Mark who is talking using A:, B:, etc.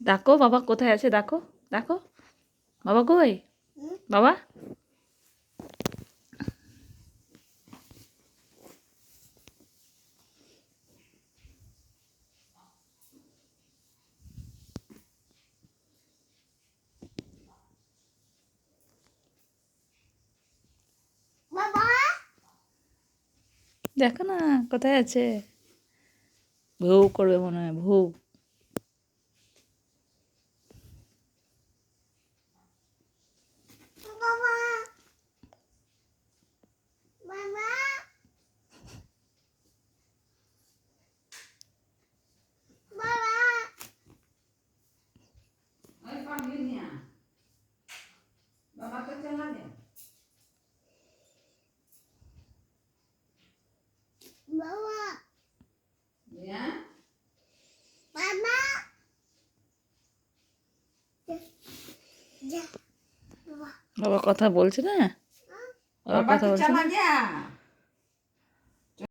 A: ডাকো বাবা কোথায় আছে, ডাকো ডাকো। বাবা কই? বাবা দেখো না কোথায় আছে। ভৌ করবে মনে হয়, ভৌ। বাবা কথা বলছে না, বাবা কথা বলছে না।